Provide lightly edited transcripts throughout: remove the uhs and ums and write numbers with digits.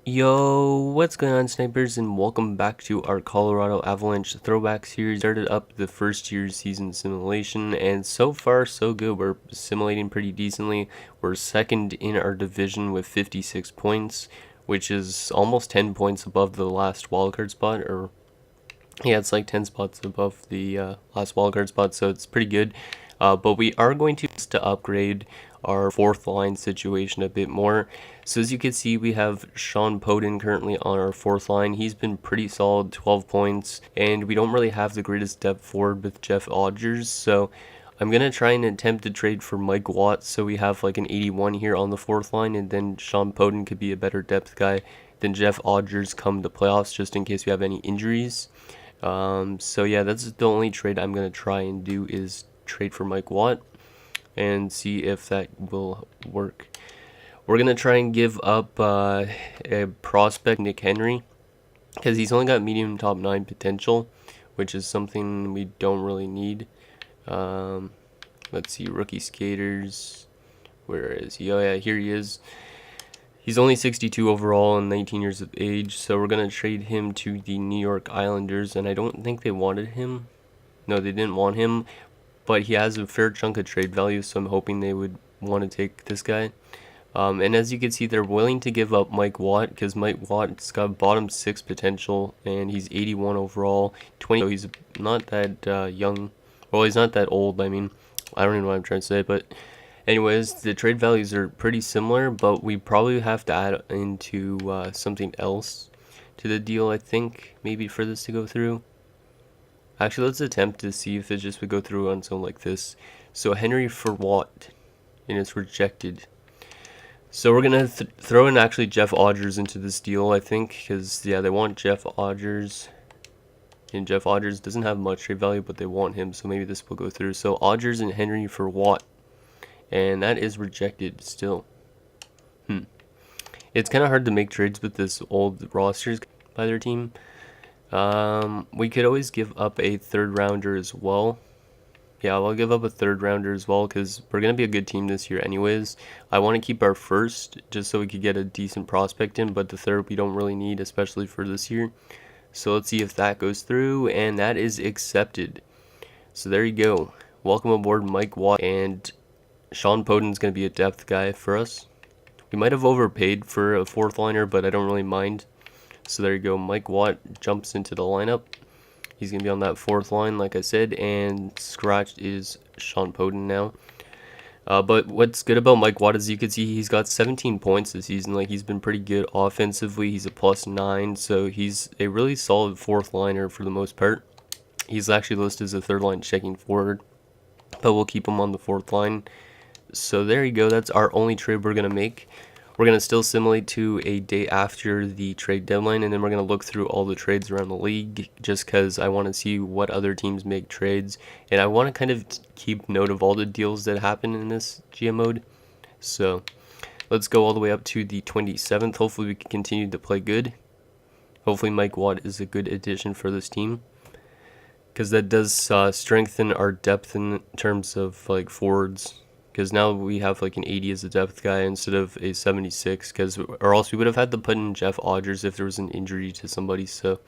Yo, what's going on, snipers, and welcome back to our Colorado Avalanche throwback series. Started up the first year's season simulation, and so far so good. We're simulating pretty decently. We're second in our division with 56 points, which is almost 10 points above the last wildcard spot, or yeah, it's like 10 spots above the last wildcard spot, so it's pretty good. But we are going to upgrade our fourth line situation a bit more. So as you can see, we have Sean Poden currently on our fourth line. He's been pretty solid, 12 points, and we don't really have the greatest depth forward with Jeff Odgers, so I'm going to try and attempt to trade for Mike Watt, so we have like an 81 here on the fourth line, and then Sean Poden could be a better depth guy than Jeff Odgers come the playoffs, just in case we have any injuries. So yeah, that's the only trade I'm going to try and do, is trade for Mike Watt and see if that will work. We're going to try and give up a prospect, Nick Henry, because he's only got medium top 9 potential, which is something we don't really need. Let's see, rookie skaters, where is he? Oh yeah, here he is. He's only 62 overall and 19 years of age, so we're going to trade him to the New York Islanders, and I don't think they wanted him. No, they didn't want him, but he has a fair chunk of trade value, so I'm hoping they would want to take this guy. And as you can see, they're willing to give up Mike Watt, because Mike Watt's got bottom 6 potential, and he's 81 overall, 20, so he's not that young. Well, he's not that old, I mean, I don't even know what I'm trying to say, but anyways, the trade values are pretty similar, but we probably have to add into something else to the deal, I think, maybe for this to go through. Actually, let's attempt to see if it just would go through on something like this. So Henry for Watt, and it's rejected. So we're going to throw in actually Jeff Odgers into this deal, I think, because, yeah, they want Jeff Odgers. And Jeff Odgers doesn't have much trade value, but they want him, so maybe this will go through. So Odgers and Henry for Watt. And that is rejected still. It's kind of hard to make trades with this old rosters by their team. We could always give up a third rounder as well. Yeah, I'll give up a third rounder as well, because we're going to be a good team this year anyways. I want to keep our first just so we could get a decent prospect in, but the third we don't really need, especially for this year. So let's see if that goes through, and that is accepted. So there you go. Welcome aboard, Mike Watt, and Sean Poden's going to be a depth guy for us. We might have overpaid for a fourth liner, but I don't really mind. So there you go. Mike Watt jumps into the lineup. He's going to be on that fourth line, like I said, and scratched is Sean Poden now. But what's good about Mike Watt is you can see he's got 17 points this season. Like, he's been pretty good offensively. He's a +9, so he's a really solid fourth liner for the most part. He's actually listed as a third line checking forward, but we'll keep him on the fourth line. So there you go. That's our only trade we're going to make. We're going to still simulate to a day after the trade deadline, and then we're going to look through all the trades around the league, just because I want to see what other teams make trades, and I want to kind of keep note of all the deals that happen in this GM mode. So let's go all the way up to the 27th. Hopefully we can continue to play good. Hopefully Mike Watt is a good addition for this team, because that does strengthen our depth in terms of like forwards. Because now we have like an 80 as a depth guy instead of a 76, or else we would have had to put in Jeff Odgers if there was an injury to somebody, so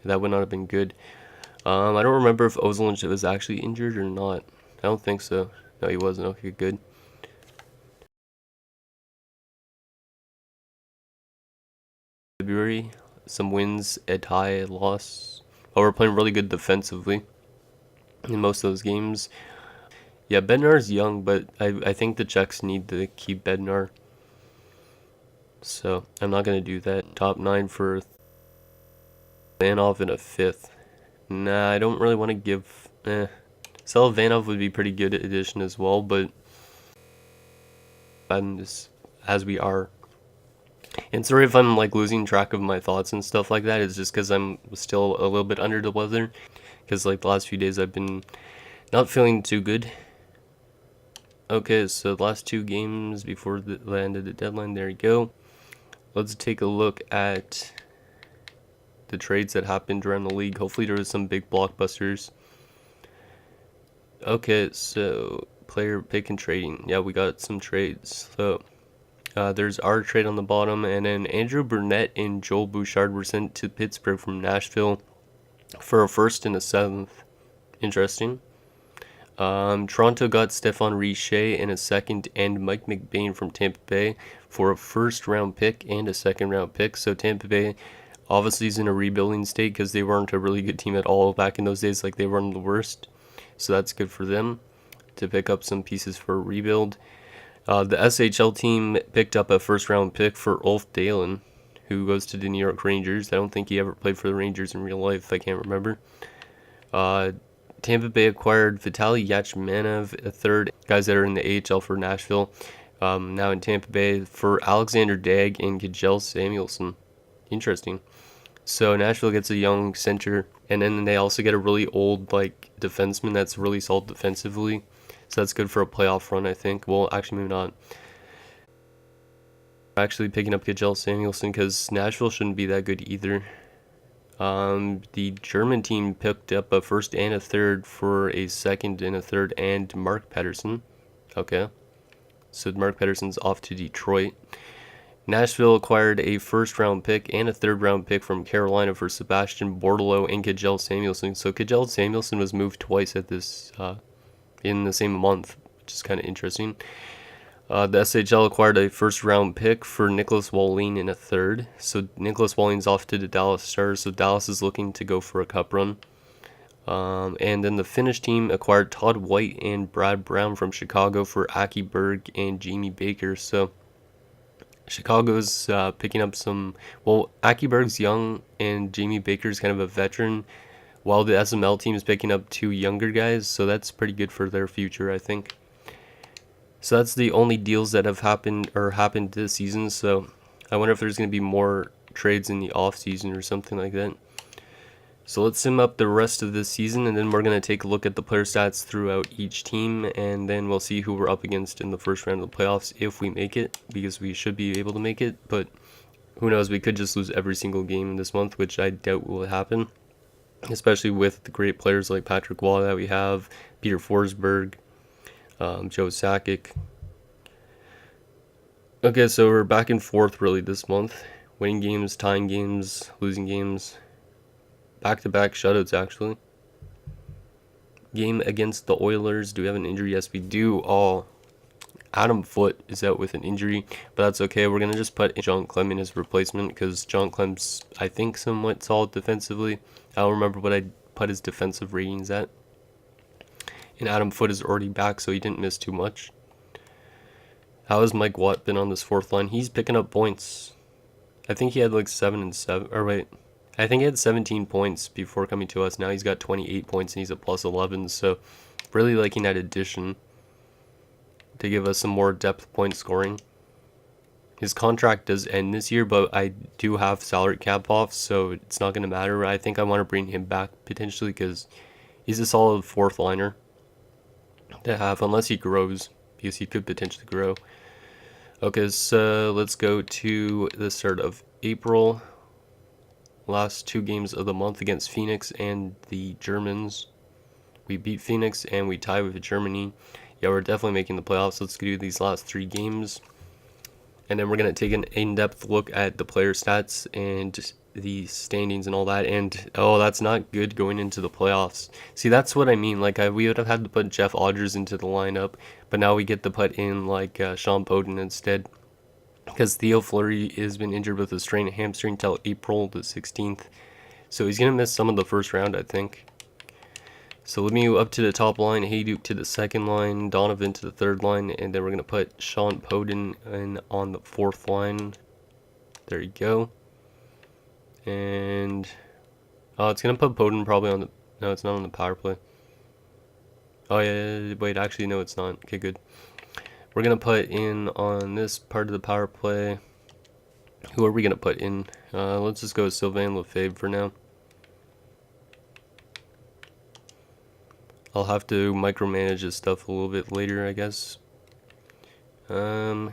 that would not have been good. I don't remember if Avalanche was actually injured or not. I don't think so. No, he wasn't. Okay, good. February, some wins, a tie, a loss. But we're playing really good defensively in most of those games. Yeah, Bednar's young, but I think the Czechs need to keep Bednar. So I'm not going to do that. Top 9 for Vanov in a 5th. Nah, I don't really want to give... Sell Vanov would be pretty good addition as well, but... I'm just... as we are. And sorry if I'm like losing track of my thoughts and stuff like that. It's just because I'm still a little bit under the weather. Because like the last few days I've been not feeling too good. Okay, so the last 2 games before the end of the deadline, there you go. Let's take a look at the trades that happened around the league. Hopefully there was some big blockbusters. Okay, so player pick and trading. Yeah, we got some trades. So There's our trade on the bottom, and then Andrew Burnett and Joel Bouchard were sent to Pittsburgh from Nashville for a first and a seventh. Interesting. Toronto got Stephon Richer in a second and Mike McBain from Tampa Bay for a first round pick and a second round pick. So Tampa Bay obviously is in a rebuilding state because they weren't a really good team at all back in those days. Like, they weren't the worst. So that's good for them to pick up some pieces for a rebuild. The SHL team picked up a first round pick for Ulf Dalen, who goes to the New York Rangers. I don't think he ever played for the Rangers in real life. I can't remember. Tampa Bay acquired Vitaly Yachmanev, a third, guys that are in the AHL for Nashville, now in Tampa Bay, for Alexander Dagg and Kjell Samuelsson. Interesting. So Nashville gets a young center, and then they also get a really old defenseman that's really solid defensively. So that's good for a playoff run, I think. Well, actually, maybe not. Actually picking up Kjell Samuelsson because Nashville shouldn't be that good either. The German team picked up a first and a third for a second and a third and Mark Pettersson. Okay. So Mark Pettersson's off to Detroit. Nashville acquired a first round pick and a third round pick from Carolina for Sebastian Bordelot and Kjell Samuelsson. So Kjell Samuelsson was moved twice at this in the same month, which is kind of interesting. The SHL acquired a first-round pick for Nicholas Wallin in a third. So Nicholas Wallin's off to the Dallas Stars, so Dallas is looking to go for a cup run. And then the Finnish team acquired Todd White and Brad Brown from Chicago for Aki Berg and Jamie Baker. So Chicago's picking up some... Well, Aki Berg's young and Jamie Baker's kind of a veteran, while the SML team is picking up two younger guys. So that's pretty good for their future, I think. So that's the only deals that have happened this season. So I wonder if there's going to be more trades in the off season or something like that. So let's sim up the rest of this season, and then we're going to take a look at the player stats throughout each team, and then we'll see who we're up against in the first round of the playoffs if we make it, because we should be able to make it. But who knows, we could just lose every single game this month, which I doubt will happen, especially with the great players like Patrick Waugh that we have, Peter Forsberg, Joe Sakic. Okay, so we're back and forth really this month. Winning games, tying games, losing games. Back-to-back shutouts, actually. Game against the Oilers. Do we have an injury? Yes, we do. Oh, Adam Foote is out with an injury, but that's okay. We're going to just put John Clem in his replacement because John Clem's, I think, somewhat solid defensively. I don't remember what I put his defensive ratings at. And Adam Foote is already back, so he didn't miss too much. How has Mike Watt been on this fourth line? He's picking up points. I think he had like 7 and 7. Or wait, I think he had 17 points before coming to us. Now he's got 28 points and he's a plus 11. So really liking that addition to give us some more depth point scoring. His contract does end this year, but I do have salary cap off, so it's not going to matter. I think I want to bring him back potentially because he's a solid fourth liner to have, unless he grows, because he could potentially grow. Okay, so let's go to the start of April. Last two games of the month against Phoenix and the Germans. We beat Phoenix and we tied with Germany. Yeah, we're definitely making the playoffs. Let's do these last three games. And then we're going to take an in-depth look at the player stats and the standings and all that. And, oh, that's not good going into the playoffs. See, that's what I mean. Like, we would have had to put Jeff Odgers into the lineup, but now we get to put in, like, Sean Poden instead. Because Theo Fleury has been injured with a strained hamstring until April the 16th. So he's going to miss some of the first round, I think. So Lemieux up to the top line, Hayduk to the second line, Donovan to the third line, and then we're going to put Sean Poden in on the fourth line. There you go. And it's going to put Poden probably on the... No, it's not on the power play. Oh, yeah, wait, actually, no, it's not. Okay, good. We're going to put in on this part of the power play. Who are we going to put in? Let's just go with Sylvain Lefebvre for now. I'll have to micromanage this stuff a little bit later, I guess. And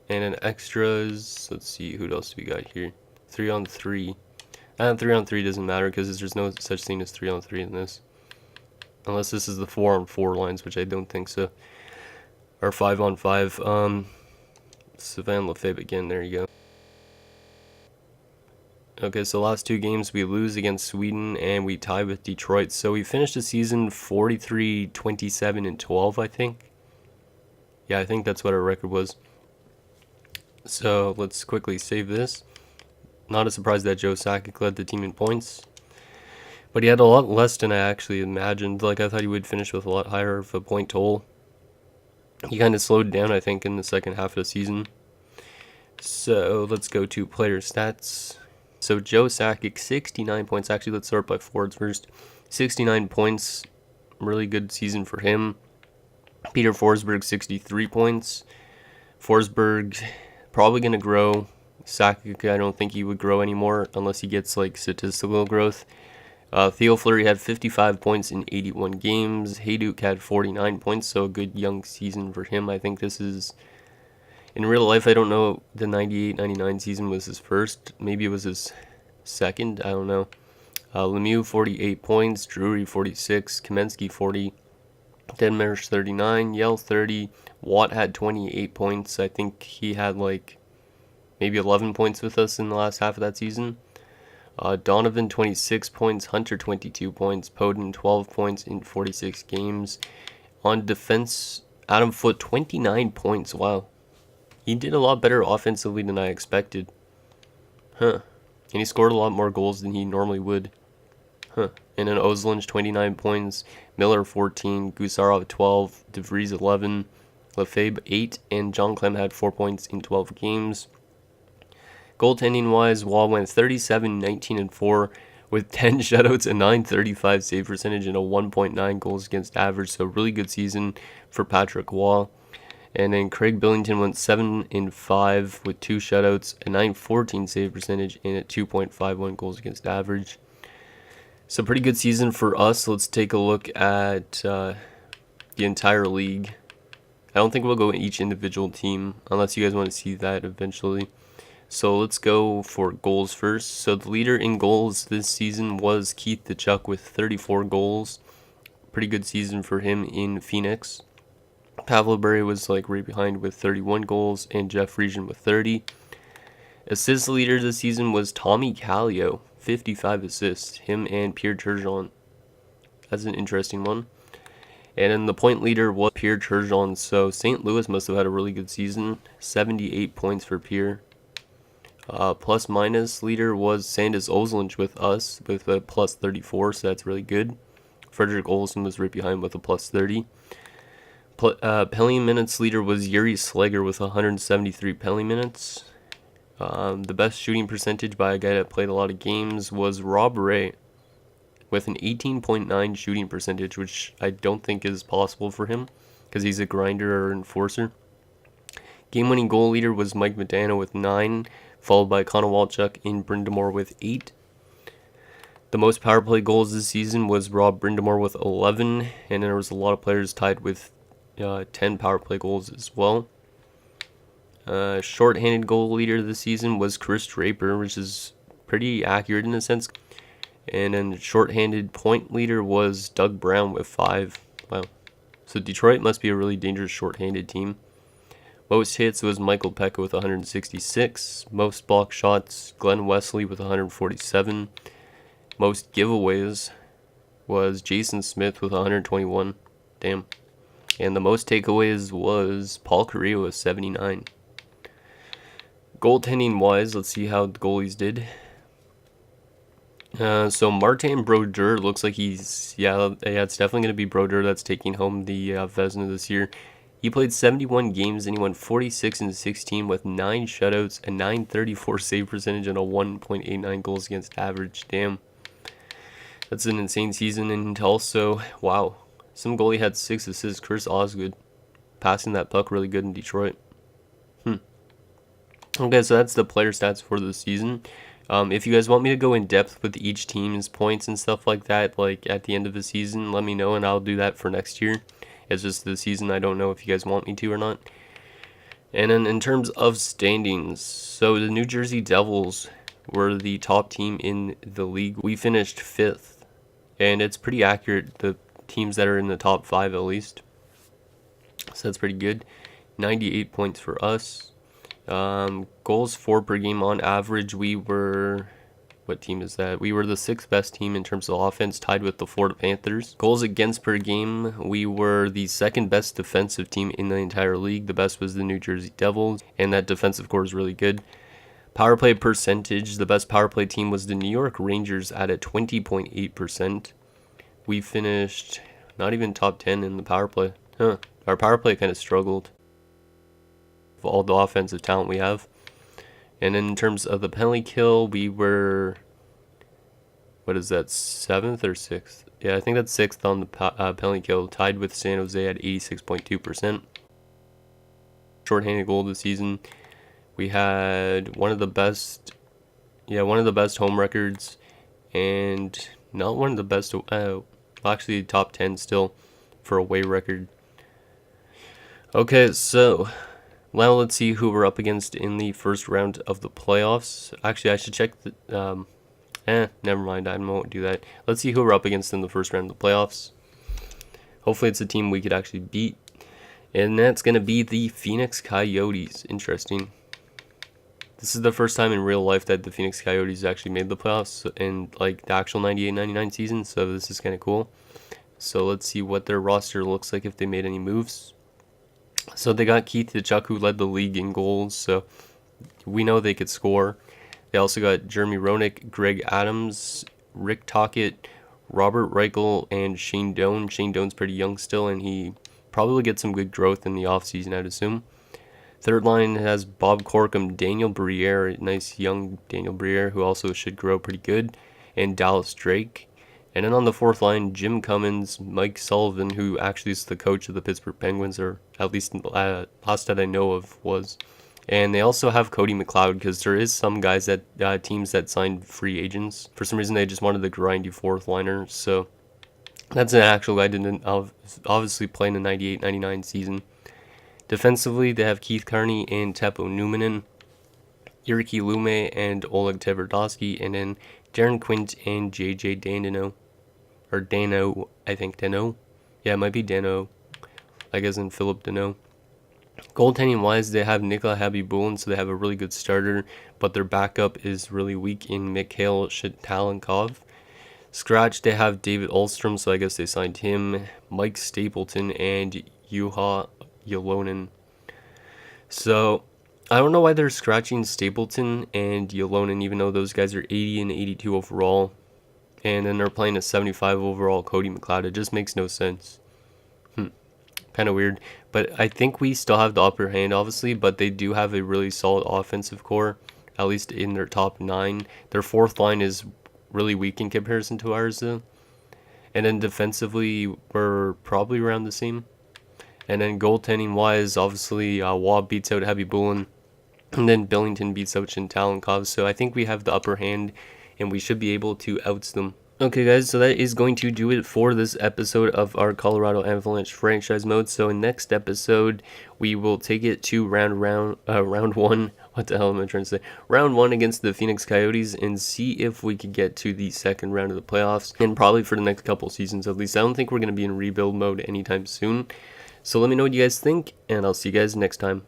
in extras, let's see, who else do we got here? 3-on-3. 3-on-3 doesn't matter because there's no such thing as 3-on-3 in this. Unless this is the 4-on-4 lines, which I don't think so. Or 5-on-5. Sylvain Lefebvre again, there you go. Okay, so last 2 games we lose against Sweden and we tie with Detroit. So we finished the season 43, 27, and 12, I think. Yeah, I think that's what our record was. So let's quickly save this. Not a surprise that Joe Sakic led the team in points. But he had a lot less than I actually imagined. Like, I thought he would finish with a lot higher of a point total. He kind of slowed down, I think, in the second half of the season. So let's go to player stats. So Joe Sakic, 69 points. Actually, let's start by forwards first. 69 points. Really good season for him. Peter Forsberg, 63 points. Forsberg probably going to grow. Sakic, I don't think he would grow anymore unless he gets like statistical growth. Theo Fleury had 55 points in 81 games. Hayduk had 49 points, so a good young season for him. I think this is... In real life, I don't know, the 98-99 season was his first. Maybe it was his second. I don't know. Lemieux, 48 points. Drury, 46. Kamensky, 40. Denmarsh, 39. Yell, 30. Watt had 28 points. I think he had like maybe 11 points with us in the last half of that season. Donovan, 26 points. Hunter, 22 points. Poden, 12 points in 46 games. On defense, Adam Foote, 29 points. Wow. He did a lot better offensively than I expected. And he scored a lot more goals than he normally would. And then Ozolinsh, 29 points. Miller, 14. Gusarov, 12. DeVries, 11. Lefebvre, 8. And John Clem had 4 points in 12 games. Goaltending-wise, Wall went 37, 19, and 4 with 10 shutouts, a .935 save percentage, and a 1.9 goals against average. So really good season for Patrick Wall. And then Craig Billington went 7 and 5 with 2 shutouts, a .914 save percentage, and a 2.51 goals against average. So pretty good season for us. Let's take a look at the entire league. I don't think we'll go each individual team unless you guys want to see that eventually. So let's go for goals first. So the leader in goals this season was Keith Tkachuk with 34 goals. Pretty good season for him in Phoenix. Pavel Bure was like right behind with 31 goals, and Jeff Friesen with 30. Assist leader this season was Tommy Kallio, 55 assists. Him and Pierre Turgeon. That's an interesting one. And then the point leader was Pierre Turgeon. So St. Louis must have had a really good season. 78 points for Pierre. Plus minus leader was Sandis Ozolinsh with us with a plus 34, so that's really good. Frederick Olsen was right behind with a plus 30. Penalty minutes leader was Yuri Slegger with 173 penalty minutes. The best shooting percentage by a guy that played a lot of games was Rob Ray with an 18.9 shooting percentage, which I don't think is possible for him because he's a grinder or enforcer. Game-winning goal leader was Mike Modano with 9, followed by Connor Walchuk in Brindamore with 8. The most power play goals this season was Rob Brindamore with 11, and there was a lot of players tied with 10 power play goals as well. Short-handed goal leader this season was Chris Draper, which is pretty accurate in a sense. And then short-handed point leader was Doug Brown with 5. Wow. So Detroit must be a really dangerous short-handed team. Most hits was Michael Pekka with 166. Most block shots, Glenn Wesley with 147. Most giveaways was Jason Smith with 121. Damn. And the most takeaways was Paul Carrillo with 79. Goaltending-wise, let's see how the goalies did. So Martin Brodeur looks like it's definitely going to be Brodeur that's taking home the Vezina this year. He played 71 games and he went 46 and 16 with 9 shutouts, a .934 save percentage, and a 1.89 goals against average. Damn. That's an insane season. And also, wow, some goalie had 6 assists. Chris Osgood passing that puck really good in Detroit. Okay, so that's the player stats for the season. If you guys want me to go in depth with each team's points and stuff like that, like at the end of the season, let me know and I'll do that for next year. It's just the season, I don't know if you guys want me to or not. And then in terms of standings, so the New Jersey Devils were the top team in the league. We finished 5th, and it's pretty accurate, the teams that are in the top 5 at least. So that's pretty good. 98 points for us. Goals for per game on average, we were, what team is that? We were the 6th best team in terms of offense, tied with the Florida Panthers. Goals against per game, we were the 2nd best defensive team in the entire league. The best was the New Jersey Devils, and that defensive core is really good. Power play percentage, the best power play team was the New York Rangers at a 20.8%. We finished not even top 10 in the power play. Our power play kind of struggled with all the offensive talent we have. And in terms of the penalty kill, we were, what is that, 7th or 6th? Yeah, I think that's 6th on the penalty kill, tied with San Jose at 86.2%. Shorthanded goal this season. We had one of the best home records, and not one of the best, actually top 10 still for away record. Okay, so now let's see who we're up against in the first round of the playoffs. Actually, I should check the, never mind, I won't do that. Let's see who we're up against in the first round of the playoffs. Hopefully it's a team we could actually beat, and that's going to be the Phoenix Coyotes. Interesting. This is the first time in real life that the Phoenix Coyotes actually made the playoffs in like the actual 98-99 season, so this is kind of cool. So let's see what their roster looks like if they made any moves. So they got Keith Tkachuk, who led the league in goals, so we know they could score. They also got Jeremy Roenick, Greg Adams, Rick Tocchet, Robert Reichel, and Shane Doan. Shane Doan's pretty young still, and he probably get some good growth in the offseason, I'd assume. Third line has Bob Corkum, Daniel Briere, nice young Daniel Briere, who also should grow pretty good, and Dallas Drake. And then on the fourth line, Jim Cummins, Mike Sullivan, who actually is the coach of the Pittsburgh Penguins, or at least last that I know of was. And they also have Cody McLeod, because there is some guys that teams that signed free agents. For some reason, they just wanted the grindy fourth liner, so that's an actual guy that didn't obviously play in the 98-99 season. Defensively, they have Keith Carney and Teppo Numminen, Jyrki Lume and Oleg Tverdovsky, and then Darren Quint and JJ Dano. Or Dano, I think Dano. Yeah, it might be Dano, like as in Philip Dano. Goaltending-wise, they have Nikola Habibulin, so they have a really good starter, but their backup is really weak in Mikhail Shatalenkov. Scratch, they have David Ulstrom, so I guess they signed him, Mike Stapleton, and Juha Yolonen. So I don't know why they're scratching Stapleton and Yolonen, even though those guys are 80 and 82 overall, and then they're playing a 75 overall Cody McLeod. It just makes no sense. Kind of weird, but I think we still have the upper hand, obviously, but they do have a really solid offensive core, at least in their top 9. Their fourth line is really weak in comparison to ours, though. And then defensively, we're probably around the same. And then goaltending-wise, obviously, Waugh beats out Habibulin, and then Billington beats out Shatalenkov. So I think we have the upper hand, and we should be able to oust them. Okay, guys, so that is going to do it for this episode of our Colorado Avalanche franchise mode. So in next episode, we will take it to round one. What the hell am I trying to say? Round 1 against the Phoenix Coyotes, and see if we could get to the second round of the playoffs, and probably for the next couple seasons at least. I don't think we're going to be in rebuild mode anytime soon. So let me know what you guys think, and I'll see you guys next time.